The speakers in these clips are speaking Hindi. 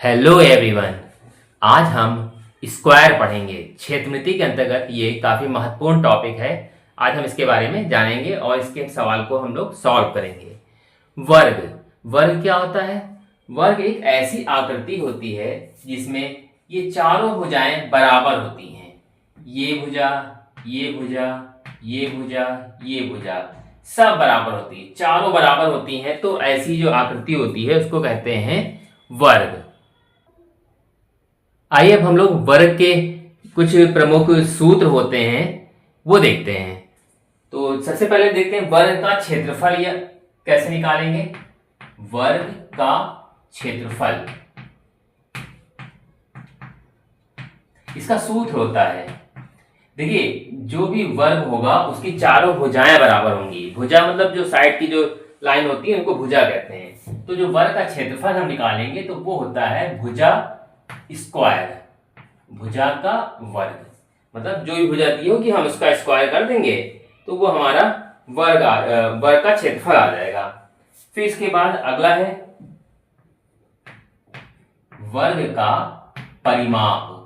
Hello everyone. आज हम स्क्वायर पढ़ेंगे। क्षेत्रमिति के अंतर्गत ये काफ़ी महत्वपूर्ण टॉपिक है। आज हम इसके बारे में जानेंगे और इसके सवाल को हम लोग सॉल्व करेंगे। वर्ग वर्ग क्या होता है? वर्ग एक ऐसी आकृति होती है जिसमें ये चारों भुजाएं बराबर होती हैं। ये भुजा, ये भुजा, ये भुजा, ये भुजा सब बराबर होती है, चारों बराबर होती हैं। तो ऐसी जो आकृति होती है उसको कहते हैं वर्ग। आइए अब हम लोग वर्ग के कुछ प्रमुख सूत्र होते हैं वो देखते हैं। तो सबसे पहले देखते हैं वर्ग का क्षेत्रफल या कैसे निकालेंगे। वर्ग का क्षेत्रफल, इसका सूत्र होता है, देखिए जो भी वर्ग होगा उसकी चारों भुजाएं बराबर होंगी। भुजा मतलब जो साइड की जो लाइन होती है उनको भुजा कहते हैं। तो जो वर्ग का क्षेत्रफल हम निकालेंगे तो वो होता है भुजा स्क्वायर। भुजा का वर्ग मतलब जो भी भुजा दी होगी हम उसका स्क्वायर कर देंगे तो वो हमारा वर्ग का क्षेत्रफल आ जाएगा। फिर इसके बाद अगला है वर्ग का परिमाप।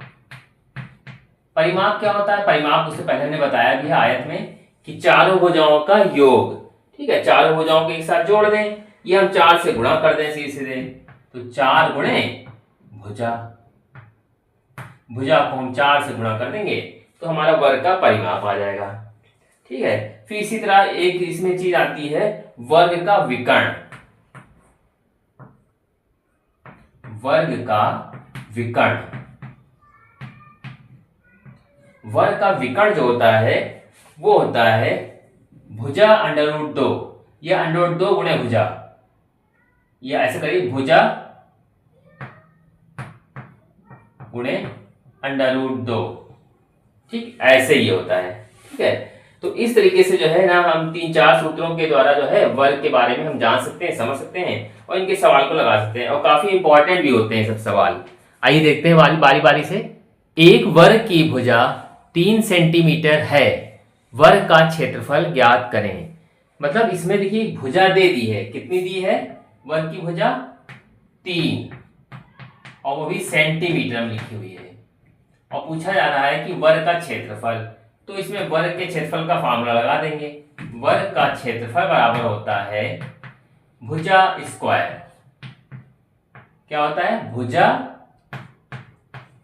परिमाप क्या होता है? परिमाप उससे पहले हमने बताया भी है आयत में कि चारों भुजाओं का योग। ठीक है, चारों भुजाओं को एक साथ जोड़ दें, ये हम 4 से गुणा कर दें सीधे सीधे। तो 4 गुणे भुजा, भुजा को हम 4 से गुणा कर देंगे तो हमारा वर्ग का परिमाप आ जाएगा। ठीक है, फिर इसी तरह एक इसमें चीज आती है वर्ग का विकर्ण। वर्ग का विकर्ण, वर्ग का विकर्ण जो होता है वो होता है भुजा √2 या √2 गुणे भुजा, या ऐसे करिए भुजा गुणे √2। ठीक, ऐसे ही होता है। ठीक है, तो इस तरीके से जो है ना हम 3-4 सूत्रों के द्वारा जो है वर्ग के बारे में हम जान सकते हैं, समझ सकते हैं और इनके सवाल को लगा सकते हैं और काफी इंपॉर्टेंट भी होते हैं सब सवाल। आइए देखते हैं बारी बारी से। एक वर्ग की भुजा 3 सेंटीमीटर है, वर्ग का क्षेत्रफल ज्ञात करें। मतलब इसमें देखिए भुजा दे दी है, कितनी दी है? वर्ग की भुजा 3 और वो भी सेंटीमीटर में लिखी हुई है और पूछा जा रहा है कि वर्ग का क्षेत्रफल। तो इसमें वर्ग के क्षेत्रफल का फार्मूला लगा देंगे। वर्ग का क्षेत्रफल बराबर होता है भुजा स्क्वायर। क्या होता है? भुजा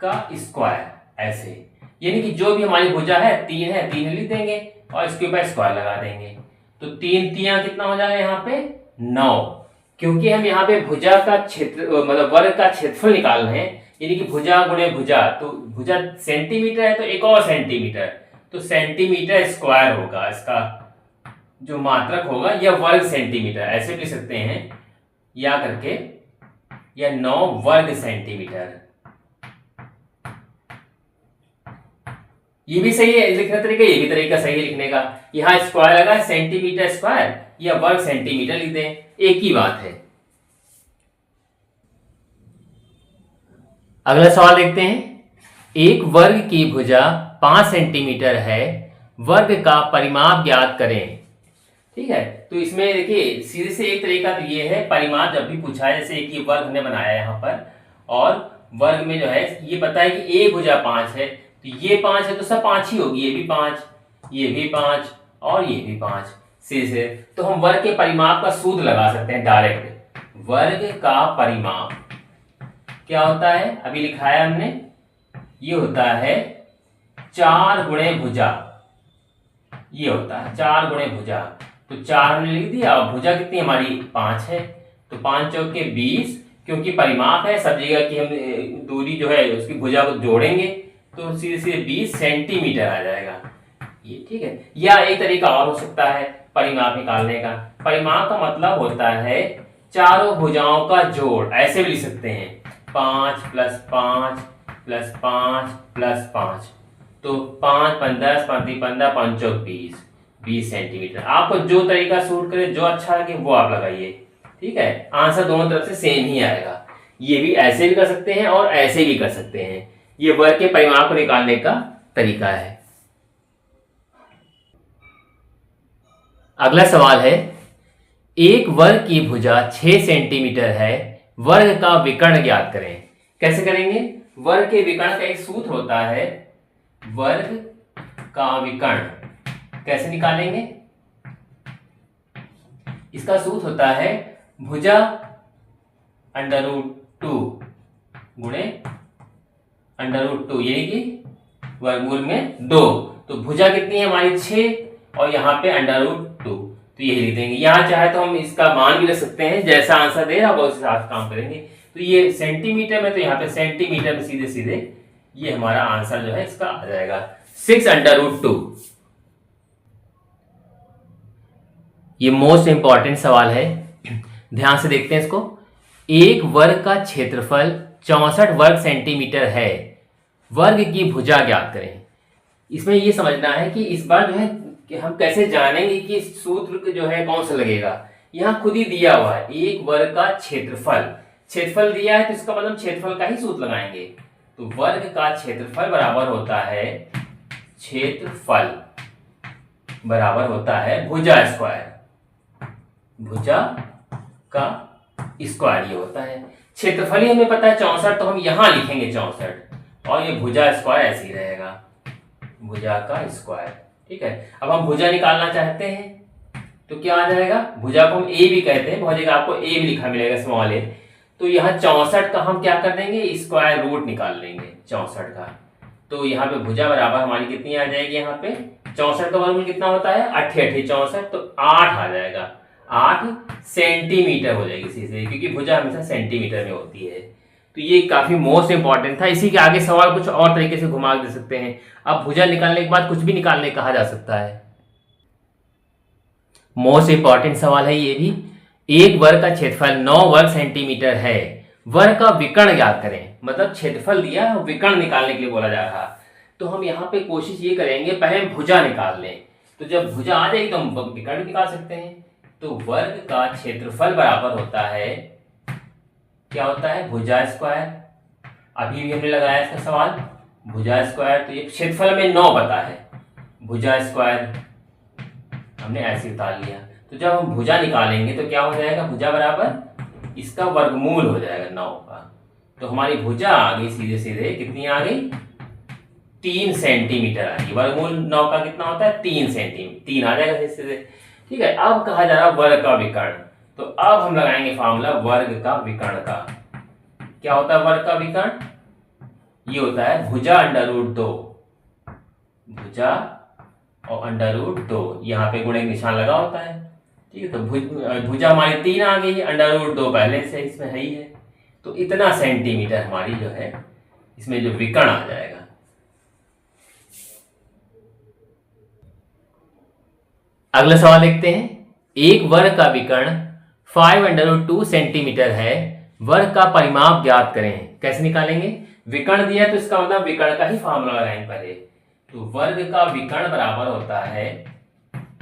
का स्क्वायर। ऐसे यानी कि जो भी हमारी भुजा है 3 है, 3 लिख देंगे और इसके ऊपर स्क्वायर लगा देंगे। तो 3 3 कितना हो जाएगा यहाँ पे? 9। क्योंकि हम यहाँ पे भुजा का क्षेत्र मतलब वर्ग का क्षेत्रफल निकाल रहे हैं, यानी कि भुजा गुणे भुजा। तो भुजा सेंटीमीटर है तो एक और सेंटीमीटर, तो सेंटीमीटर स्क्वायर होगा इसका जो मात्रक होगा, या वर्ग सेंटीमीटर ऐसे लिख सकते हैं या करके, या 9 वर्ग सेंटीमीटर। ये भी सही है लिखने तरीका, ये भी तरीका सही है लिखने का। यहाँ स्क्वायर लगा, सेंटीमीटर स्क्वायर या वर्ग सेंटीमीटर लिख दें, एक ही बात है। अगला सवाल देखते हैं। एक वर्ग की भुजा 5 सेंटीमीटर है, वर्ग का परिमाप ज्ञात करें। ठीक है, तो इसमें देखिए सीधे से एक तरीका तो ये है, परिमाप जब भी पूछा है, जैसे एक ये वर्ग हमने बनाया यहाँ पर और वर्ग में जो है ये पता है कि एक भुजा 5 है, तो ये 5 है तो सब 5 ही होगी, ये भी 5, ये भी 5 और ये भी 5 से। तो हम वर्ग के परिमाप का सूत्र लगा सकते हैं डायरेक्ट। वर्ग का परिमाप क्या होता है? अभी लिखा है हमने, ये होता है 4 गुणे भुजा। ये होता है 4 गुणे भुजा। तो 4 हमने लिख दिया और भुजा कितनी हमारी 5 है, तो 5 चौके 20। क्योंकि परिमाप है, सब जगह की हम दूरी जो है उसकी भुजा को जोड़ेंगे तो सीधे सीधे 20 सेंटीमीटर आ जाएगा ये। ठीक है, या एक तरीका और हो सकता है परिमाप निकालने का। परिमाप का मतलब होता है चारों भुजाओं का जोड़, ऐसे भी लिख सकते हैं 5 + 5 + 5 + 5। तो 5 × 10 × 15 5 चौक 20 सेंटीमीटर। आपको जो तरीका सूट करे, जो अच्छा लगे वो आप लगाइए। ठीक है, आंसर दोनों तरफ से सेम ही आएगा। ये भी ऐसे भी कर सकते हैं और ऐसे भी कर सकते हैं। ये वर्ग के परिमाप को निकालने का तरीका है। अगला सवाल है, एक वर्ग की भुजा 6 सेंटीमीटर है, वर्ग का विकर्ण ज्ञात करें। कैसे करेंगे? वर्ग के विकर्ण का एक सूत्र होता है, वर्ग का विकर्ण कैसे निकालेंगे? इसका सूत्र होता है भुजा √2 गुणे √2, यानी कि वर्गमूल में 2। तो भुजा कितनी है हमारी 6 और यहाँ पे √2, तो यही लिख देंगे। यहाँ चाहे तो हम इसका मान भी रख सकते हैं, जैसा आंसर दे रहा होगा उस हिसाब से काम करेंगे। तो ये सेंटीमीटर में, तो यहाँ पे सेंटीमीटर में सीधे सीधे ये हमारा आंसर जो है इसका आ जाएगा 6√2। ये मोस्ट इंपॉर्टेंट सवाल है, ध्यान से देखते हैं इसको। एक वर्ग का क्षेत्रफल 64 वर्ग सेंटीमीटर है, वर्ग की भुजा ज्ञात करें। इसमें ये समझना है कि इस बार जो है कि हम कैसे जानेंगे कि सूत्र जो है कौन सा लगेगा। यहाँ खुद ही दिया हुआ है, एक वर्ग का क्षेत्रफल दिया है, तो इसका मतलब क्षेत्रफल का ही सूत्र लगाएंगे। तो वर्ग का क्षेत्रफल बराबर होता है, क्षेत्रफल बराबर होता है भुजा स्क्वायर, भुजा का स्क्वायर ये होता है। क्षेत्रफल ही हमें पता है 64, तो हम यहां लिखेंगे 64 और ये भुजा स्क्वायर ऐसे ही रहेगा, भुजा का स्क्वायर। ठीक है, अब हम भुजा निकालना चाहते हैं तो क्या आ जाएगा? भुजा को हम ए भी कहते हैं, बहुत जगह आपको ए भी लिखा मिलेगा, स्मॉल ए। तो यहाँ 64 का हम क्या कर देंगे? स्क्वायर रूट निकाल लेंगे 64 का। तो यहाँ पे भुजा बराबर हमारी कितनी आ जाएगी? यहाँ पे 64 का वर्गमूल कितना होता है? 8 64, तो 8 आ जाएगा, 8 सेंटीमीटर हो जाएगी सीधे, क्योंकि भुजा हमेशा सेंटीमीटर में होती है। तो ये काफी मोस्ट इंपॉर्टेंट था। इसी के आगे सवाल कुछ और तरीके से घुमा दे सकते हैं। अब भुजा निकालने के बाद कुछ भी निकालने कहा जा सकता है। मोस्ट इंपॉर्टेंट सवाल है ये भी। एक वर्ग का क्षेत्रफल 9 वर्ग सेंटीमीटर है, वर्ग का विकर्ण ज्ञात करें। मतलब क्षेत्रफल दिया, विकर्ण निकालने के लिए बोला जा रहा। तो हम यहाँ पे कोशिश ये करेंगे, पहले हम भुजा निकाल लें। तो जब भुजा आ जाएगी तो हम विकर्ण निकाल सकते हैं। तो वर्ग का क्षेत्रफल बराबर होता है, क्या होता है? भुजा स्क्वायर। अभी भी हमने लगाया इसका सवाल, भुजा स्क्वायर। तो ये क्षेत्रफल में 9 पता है, भुजा स्क्वायर हमने ऐसे उतार लिया। तो जब हम भुजा निकालेंगे तो क्या हो जाएगा? भुजा बराबर इसका वर्गमूल हो जाएगा 9 का। तो हमारी भुजा आ गई सीधे सीधे, कितनी आ गई? 3 सेंटीमीटर आ गई। वर्गमूल 9 का कितना होता है? 3 सेंटीमीटर, 3 आ जाएगा सीधे सीधे। ठीक है, अब कहा जा रहा है वर्ग का विकर्ण। तो अब हम लगाएंगे फॉर्मूला वर्ग का विकर्ण का। क्या होता है वर्ग का विकर्ण? ये होता है भुजा √2, भुजा और √2, यहाँ पे गुणे निशान लगा होता है। ठीक है, तो भुजा हमारी 3 आ गई, √2 पहले से इसमें है ही है। तो इतना सेंटीमीटर हमारी जो है इसमें जो विकर्ण आ जाएगा। अगला सवाल देखते हैं। एक वर्ग का विकर्ण 5√2 सेंटीमीटर है, वर्ग का परिमाप ज्ञात करें। कैसे निकालेंगे? विकर्ण दिया तो इसका मतलब विकर्ण का ही फॉर्मूला लगाएंगे पहले। तो वर्ग का विकर्ण बराबर होता है,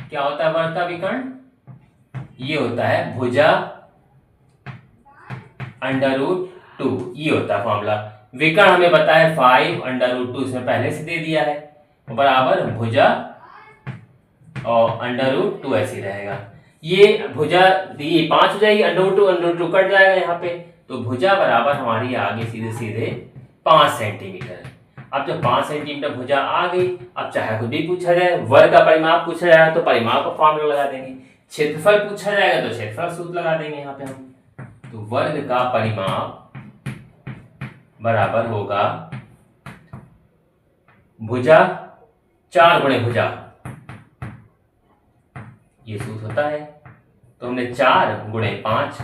क्या होता है वर्ग का विकर्ण? ये होता है भुजा √2, ये होता है फॉर्मूला। विकर्ण हमें पता है 5√2, इसमें पहले से दे दिया है, बराबर भुजा और √2 ऐसे रहेगा। ये भुजा दी 5 हो जाएगी, √2 कट जाएगा यहाँ पे। तो भुजा बराबर हमारी आ गई सीधे सीधे 5 सेंटीमीटर। अब जब 5 सेंटीमीटर भुजा आ गई, अब चाहे कुछ भी पूछा जाए, वर्ग का परिमाप पूछा जाए तो परिमाप का फॉर्मूला लगा देंगे, क्षेत्रफल पूछा जाएगा तो क्षेत्रफल सूत्र लगा देंगे यहाँ पे हम। तो वर्ग का परिमाप बराबर होगा भुजा 4 गुणे भुजा, ये सूत्र होता है। तो हमने 4 गुणे 5,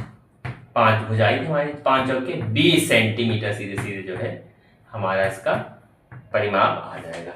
5 भुजाएं थी हमारी, 5 चौके 20 सेंटीमीटर सीधे सीधे जो है हमारा इसका परिमाप आ जाएगा।